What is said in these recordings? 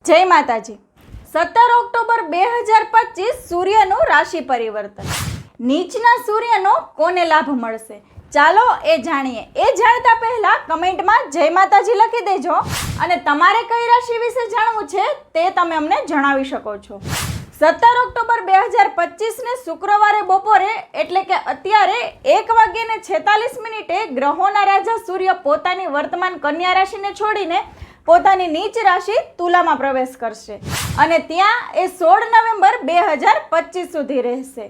જય માતાજી। 17 ઓક્ટોબર 2025 સૂર્યનું રાશિ પરિવર્તન। નીચના સૂર્યનો કોને લાભ મળશે? ચાલો એ જાણીએ। એ જાણતા પહેલા કમેન્ટમાં જય માતાજી લખી દેજો અને તમારે કઈ રાશિ વિશે જાણવું છે તે તમે અમને જણાવી શકો છો। 17 ઓક્ટોબર 2025 ને શુક્રવારે બપોરે એટલે કે અત્યારે 1:46 ગ્રહોના રાજા સૂર્ય પોતાની વર્તમાન કન્યા રાશિને છોડીને પોતાની નીચ રાશિ તુલામાં પ્રવેશ કરશે અને ત્યાં એ 16 નવેમ્બર 2025 સુધી રહેશે।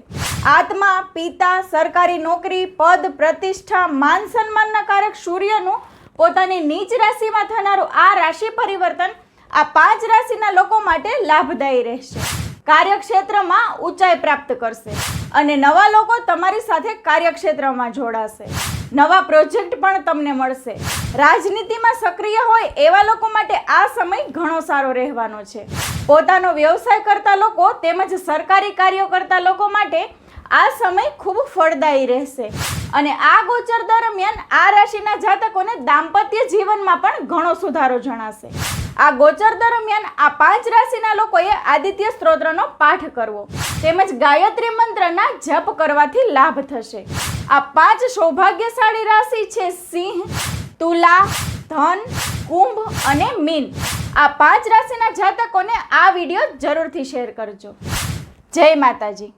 આત્મા, પિતા, સરકારી નોકરી, પદ, પ્રતિષ્ઠા, માન સન્માનના કારક સૂર્યનું પોતાની નીચ રાશિમાં થનારું આ રાશિ પરિવર્તન આ 5 રાશિના લોકો માટે લાભદાયી રહેશે। કાર્યક્ષેત્રમાં ઊંચાઈ પ્રાપ્ત કરશે અને નવા લોકો તમારી સાથે કાર્યક્ષેત્રમાં જોડાશે। નવા પ્રોજેક્ટ પણ તમને મળશે। રાજનીતિમાં સક્રિય હોય એવા લોકો માટે આ સમય ઘણો સારો રહેવાનો છે। પોતાનો વ્યવસાય કરતા લોકો તેમજ સરકારી કાર્યો કરતા લોકો માટે આ સમય ખૂબ ફળદાયી રહેશે અને આ ગોચર દરમિયાન આ રાશિના જાતકોને દાંપત્ય જીવનમાં પણ ઘણો સુધારો જણાશે। આ ગોચર દરમિયાન આ 5 રાશિના લોકોએ આદિત્ય સ્તોત્રનો પાઠ કરવો તેમજ ગાયત્રી મંત્રના જપ કરવાથી લાભ થશે। આ 5 સૌભાગ્યશાળી રાશિ છે સિંહ, તુલા, ધન, કુંભ અને મીન। આ 5 રાશિના જાતકોને આ વિડીયો જરૂરથી શેર કરજો। જય માતાજી।